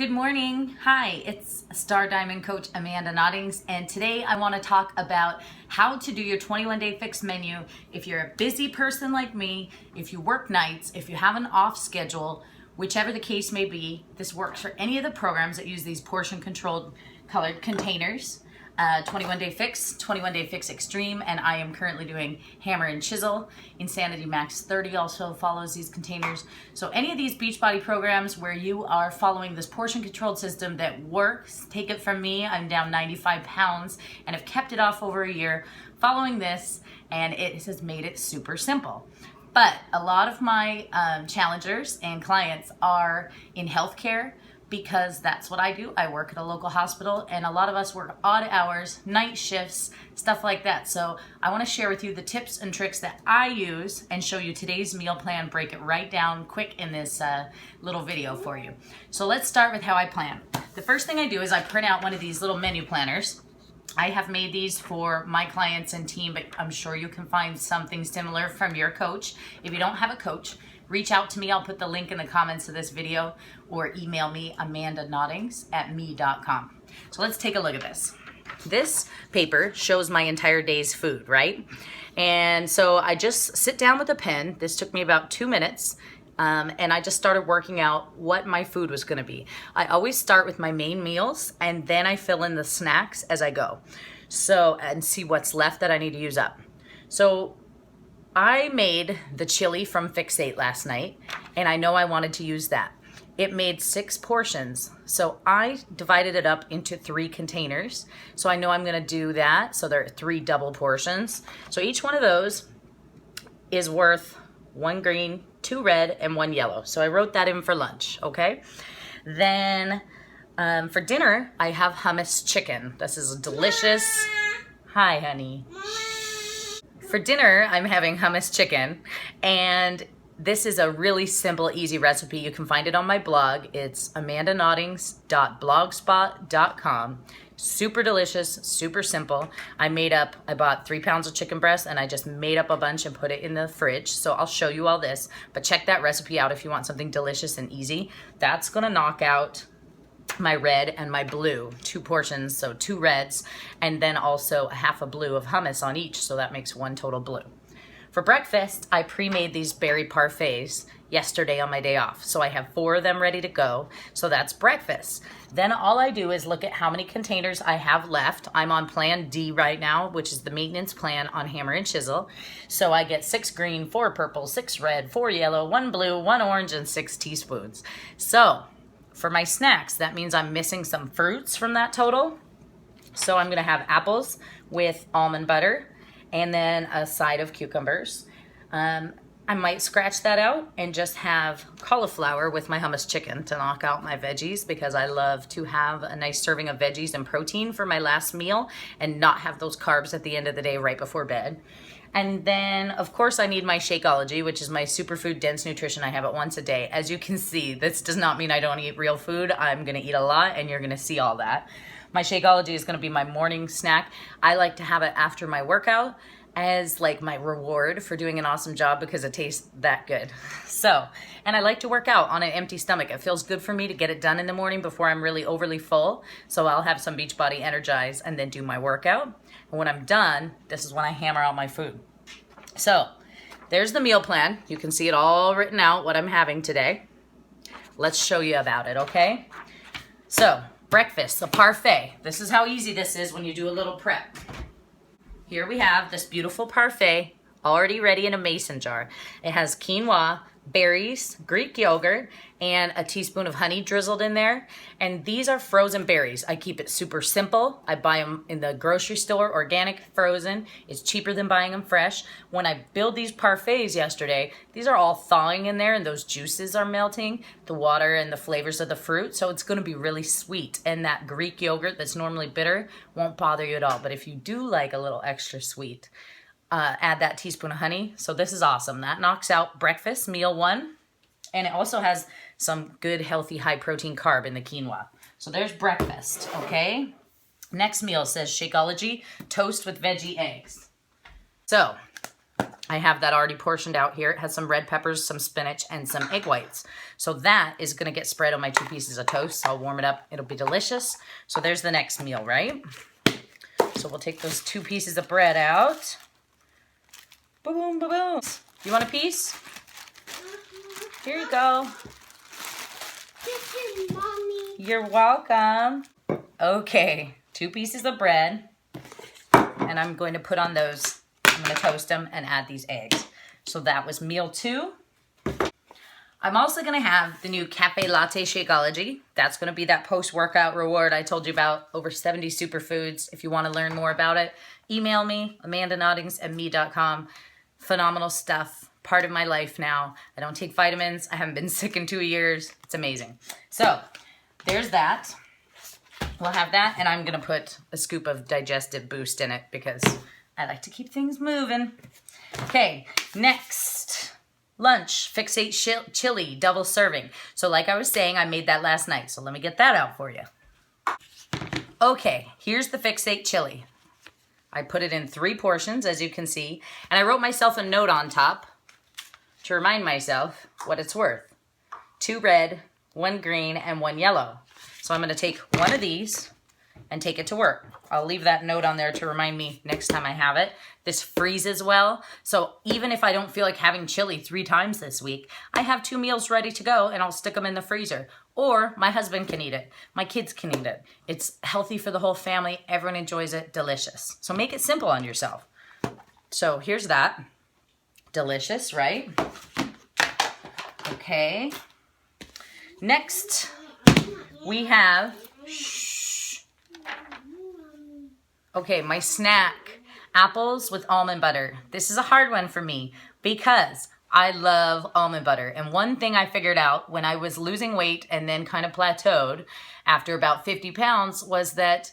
Good morning. Hi, it's Star Diamond Coach Amanda Noddings, and today it's Star Diamond Coach Amanda Noddings, and today I want to talk about how to do your 21-day fix menu. If you're a busy person like me, if you work nights, if you have an off schedule, whichever the case may be, this works for any of the programs that use these portion controlled colored containers. 21-day fix, 21-day fix extreme, and I am currently doing hammer and chisel. Insanity Max 30 also follows these containers. So any of these Beachbody programs where you are following this portion controlled system that works, take it from me, I'm down 95 pounds and have kept it off over a year following this, and it has made it super simple. But a lot of my challengers and clients are in healthcare, because that's what I do. I work at a local hospital, and a lot of us work odd hours, night shifts, stuff like that. So I want to share with you the tips and tricks that I use and show you today's meal plan, break it right down quick in this little video for you. So let's start with how I plan. The first thing I do is I print out one of these little menu planners. I have made these for my clients and team, but I'm sure you can find something similar from your coach. If you don't have a coach, reach out to me. I'll put the link in the comments of this video, or email me, amandanoddings@me.com. So let's take a look at this. This paper shows my entire day's food, right? And so I just sit down with a pen. This took me about 2 minutes. And I just started working out what my food was gonna be. I always start with my main meals, and then I fill in the snacks as I go. So, and see what's left that I need to use up. So I made the chili from Fix8 last night, and I know I wanted to use that. It made 6 portions, so I divided it up into 3 containers. So I know I'm gonna do that, so there are 3 double portions. So each one of those is worth 1 green, 2 red, and 1 yellow. So I wrote that in for lunch, okay? Then for dinner, I have hummus chicken. This is delicious. Hi, honey. For dinner, I'm having hummus chicken, and this is a really simple, easy recipe. You can find it on my blog. It's amandanoddings.blogspot.com. Super delicious, super simple. I bought 3 pounds of chicken breast, and I just made up a bunch and put it in the fridge. So I'll show you all this, but check that recipe out if you want something delicious and easy. That's gonna knock out my red and my blue, 2 portions, so 2 reds, and then also a half a blue of hummus on each, so that makes 1 total blue. For breakfast, I pre-made these berry parfaits yesterday on my day off, so I have 4 of them ready to go, so that's breakfast. Then all I do is look at how many containers I have left. I'm on plan D right now, which is the maintenance plan on hammer and chisel, so I get 6 green, 4 purple, 6 red, 4 yellow, 1 blue, 1 orange, and 6 teaspoons. So for my snacks, that means I'm missing some fruits from that total. So I'm gonna have apples with almond butter, and then a side of cucumbers. I might scratch that out and just have cauliflower with my hummus chicken to knock out my veggies, because I love to have a nice serving of veggies and protein for my last meal and not have those carbs at the end of the day right before bed. And then, of course, I need my Shakeology, which is my superfood dense nutrition. I have it once a day. As you can see, this does not mean I don't eat real food. I'm gonna eat a lot, and you're gonna see all that. My Shakeology is gonna be my morning snack. I like to have it after my workout as like my reward for doing an awesome job, because it tastes that good. So, and I like to work out on an empty stomach. It feels good for me to get it done in the morning before I'm really overly full. So I'll have some Beachbody Energize and then do my workout. And when I'm done, this is when I hammer out my food. So there's the meal plan. You can see it all written out, what I'm having today. Let's show you about it, okay? So breakfast, a parfait. This is how easy this is when you do a little prep. Here we have this beautiful parfait already ready in a mason jar. It has quinoa, berries, Greek yogurt, and a teaspoon of honey drizzled in there. And these are frozen berries. I keep it super simple. I buy them in the grocery store, organic, frozen. It's cheaper than buying them fresh. When I build these parfaits yesterday, these are all thawing in there, and those juices are melting, the water and the flavors of the fruit. So it's gonna be really sweet. And that Greek yogurt that's normally bitter won't bother you at all. But if you do like a little extra sweet, add that teaspoon of honey. So this is awesome. That knocks out breakfast, meal 1. And it also has some good, healthy, high protein carb in the quinoa. So there's breakfast, okay? Next meal says Shakeology, toast with veggie eggs. So I have that already portioned out here. It has some red peppers, some spinach, and some egg whites. So that is gonna get spread on my 2 pieces of toast. So I'll warm it up, it'll be delicious. So there's the next meal, right? So we'll take those 2 pieces of bread out. Boom, boom, boom. You want a piece? Here you go. This is Mommy. You're welcome. Okay, 2 pieces of bread. And I'm going to put on those, I'm going to toast them and add these eggs. So that was meal 2. I'm also going to have the new Cafe Latte Shakeology. That's going to be that post-workout reward I told you about, over 70 superfoods. If you want to learn more about it, email me, Amanda Noddings at me.com. Phenomenal stuff. Part of my life now. I don't take vitamins. I haven't been sick in 2 years. It's amazing. So there's that. We'll have that, and I'm going to put a scoop of digestive boost in it because I like to keep things moving. Okay, next. Lunch, Fixate Chili, double serving. So like I was saying, I made that last night. So let me get that out for you. Okay, here's the Fixate Chili. I put it in 3 portions, as you can see. And I wrote myself a note on top to remind myself what it's worth. 2 red, 1 green, and 1 yellow. So I'm going to take one of these and take it to work. I'll leave that note on there to remind me next time I have it. This freezes well, so even if I don't feel like having chili 3 times this week, I have 2 meals ready to go and I'll stick them in the freezer. Or my husband can eat it. My kids can eat it. It's healthy for the whole family. Everyone enjoys it. Delicious. So make it simple on yourself. So here's that. Delicious, right? Okay. Next, we have... Okay, my snack, apples with almond butter. This is a hard one for me because I love almond butter. And one thing I figured out when I was losing weight and then kind of plateaued after about 50 pounds was that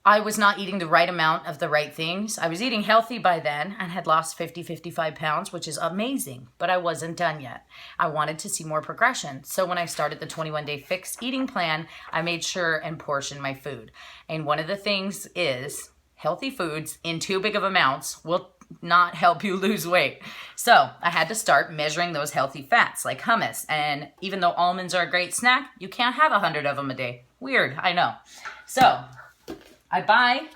I was not eating the right amount of the right things. I was eating healthy by then and had lost 55 pounds, which is amazing, but I wasn't done yet. I wanted to see more progression. So when I started the 21-day fixed eating plan, I made sure and portioned my food. And one of the things is healthy foods in too big of amounts will not help you lose weight. So I had to start measuring those healthy fats like hummus. And even though almonds are a great snack, you can't have 100 of them a day. Weird, I know. So I buy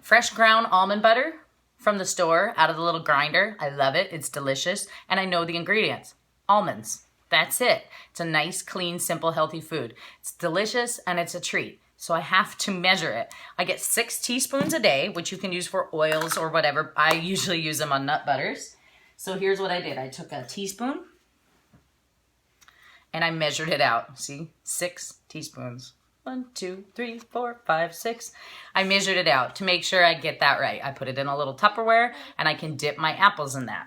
fresh ground almond butter from the store out of the little grinder. I love it. It's delicious. And I know the ingredients. Almonds. That's it. It's a nice, clean, simple, healthy food. It's delicious and it's a treat. So I have to measure it. I get 6 teaspoons a day, which you can use for oils or whatever. I usually use them on nut butters. So here's what I did. I took a teaspoon and I measured it out. See, 6 teaspoons. 1, 2, 3, 4, 5, 6. I measured it out to make sure I get that right. I put it in a little Tupperware and I can dip my apples in that.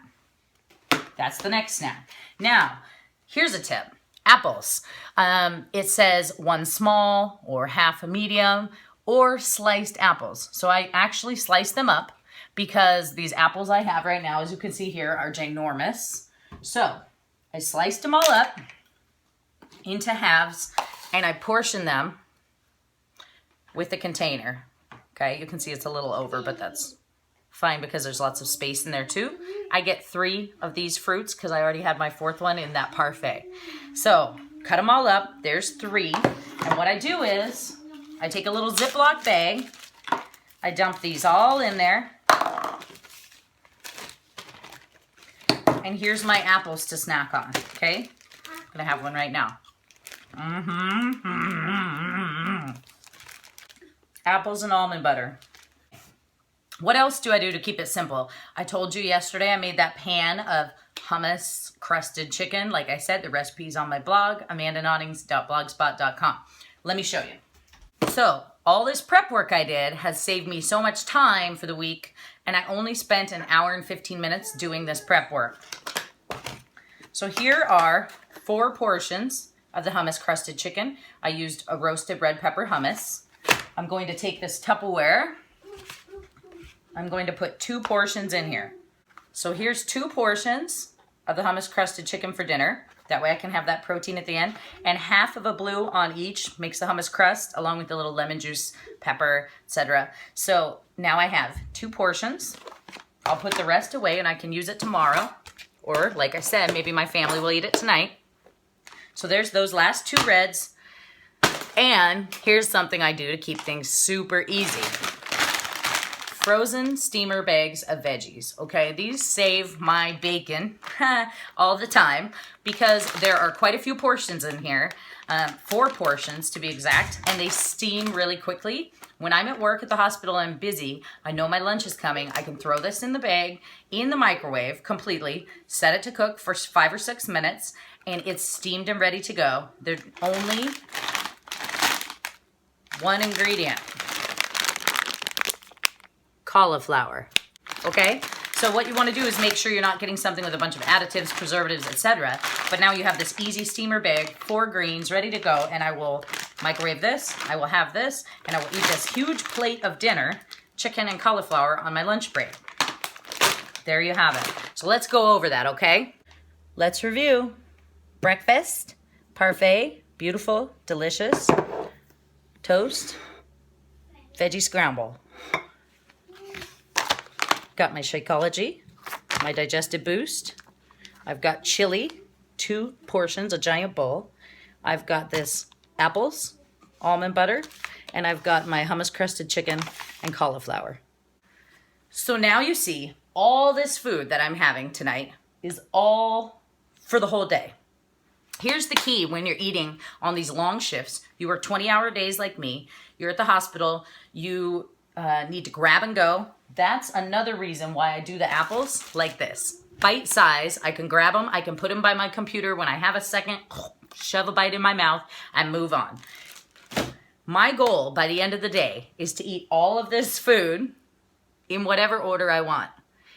That's the next snack. Now, here's a tip. Apples. It says 1 small or half a medium or sliced apples. So I actually slice them up because these apples I have right now, as you can see here, are ginormous. So I sliced them all up into halves and I portion them with the container. Okay, you can see it's a little over, but that's fine because there's lots of space in there too. I get 3 of these fruits because I already had my 4th one in that parfait. So cut them all up. There's 3. And what I do is I take a little Ziploc bag. I dump these all in there. And here's my apples to snack on. Okay, I'm gonna have one right now. Apples and almond butter. What else do I do to keep it simple? I told you yesterday I made that pan of hummus crusted chicken. Like I said, the recipe's on my blog, amandanoddings.blogspot.com. Let me show you. So all this prep work I did has saved me so much time for the week, and I only spent an hour and 15 minutes doing this prep work. So here are 4 portions of the hummus crusted chicken. I used a roasted red pepper hummus. I'm going to take this Tupperware. I'm going to put 2 portions in here. So here's 2 portions of the hummus crusted chicken for dinner. That way I can have that protein at the end. And half of a blue on each makes the hummus crust along with the little lemon juice, pepper, etc. So now I have 2 portions I'll put the rest away and I can use it tomorrow. Or like I said, maybe my family will eat it tonight. So there's those last 2 reds. And here's something I do to keep things super easy. Frozen steamer bags of veggies, okay? These save my bacon all the time because there are quite a few portions in here, 4 portions to be exact, and they steam really quickly. When I'm at work at the hospital and I'm busy, I know my lunch is coming, I can throw this in the bag, in the microwave completely, set it to cook for 5 or 6 minutes, and it's steamed and ready to go. There's only one ingredient. Cauliflower, okay? So what you want to do is make sure you're not getting something with a bunch of additives, preservatives, etc. But now you have this easy steamer bag, 4 greens ready to go, and I will microwave this, I will have this, and I will eat this huge plate of dinner, chicken and cauliflower on my lunch break. There you have it. So let's go over that, okay? Let's review. Breakfast, parfait, beautiful, delicious, toast, veggie scramble. Got my Shakeology, my Digestive Boost. I've got chili, 2 portions, a giant bowl. I've got this apples, almond butter, and I've got my hummus crusted chicken and cauliflower. So now you see all this food that I'm having tonight is all for the whole day. Here's the key when you're eating on these long shifts. You work 20-hour days like me. You're at the hospital. You need to grab and go. That's another reason why I do the apples like this. Bite size, I can grab them, I can put them by my computer when I have a second, shove a bite in my mouth and move on. My goal by the end of the day is to eat all of this food in whatever order I want.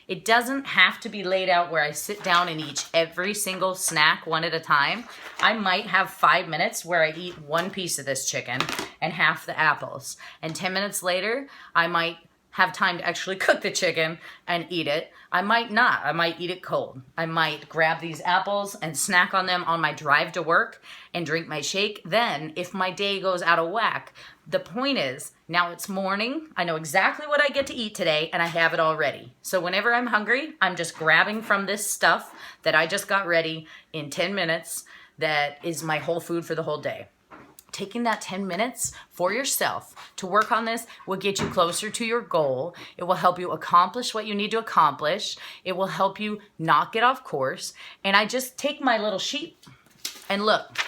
It doesn't have to be laid out where I sit down and eat every single snack one at a time. I might have 5 minutes where I eat 1 piece of this chicken and half the apples. And 10 minutes later, I might have time to actually cook the chicken and eat it. I might not. I might eat it cold. I might grab these apples and snack on them on my drive to work and drink my shake. Then, if my day goes out of whack, the point is, now it's morning, I know exactly what I get to eat today, and I have it all ready. So whenever I'm hungry, I'm just grabbing from this stuff that I just got ready in 10 minutes that is my whole food for the whole day. Taking that 10 minutes for yourself to work on this will get you closer to your goal. It will help you accomplish what you need to accomplish. It will help you not get off course. And I just take my little sheet and look.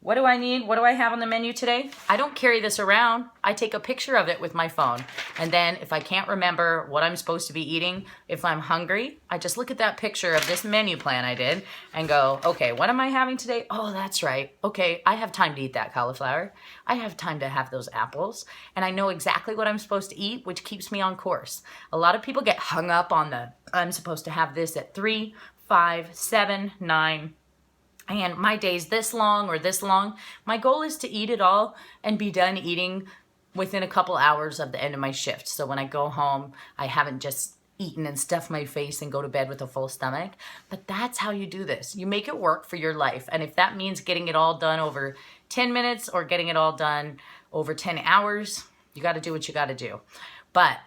What do I need? What do I have on the menu today? I don't carry this around. I take a picture of it with my phone. And then if I can't remember what I'm supposed to be eating, if I'm hungry, I just look at that picture of this menu plan I did and go, okay, what am I having today? Oh, that's right. Okay, I have time to eat that cauliflower. I have time to have those apples. And I know exactly what I'm supposed to eat, which keeps me on course. A lot of people get hung up on the, I'm supposed to have this at 3, 5, 7, 9, and my day's this long or this long. My goal is to eat it all and be done eating within a couple hours of the end of my shift. So when I go home, I haven't just eaten and stuffed my face and go to bed with a full stomach. But that's how you do this. You make it work for your life. And if that means getting it all done over 10 minutes or getting it all done over 10 hours, you got to do what you got to do. But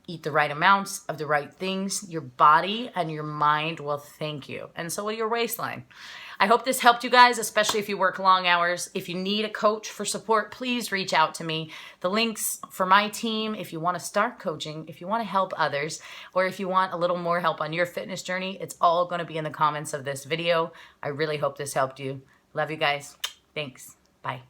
eat the right amounts of the right things. Your body and your mind will thank you. And so will your waistline. I hope this helped you guys, especially if you work long hours. If you need a coach for support, please reach out to me. The links for my team, if you want to start coaching, if you want to help others, or if you want a little more help on your fitness journey, it's all going to be in the comments of this video. I really hope this helped you. Love you guys. Thanks. Bye.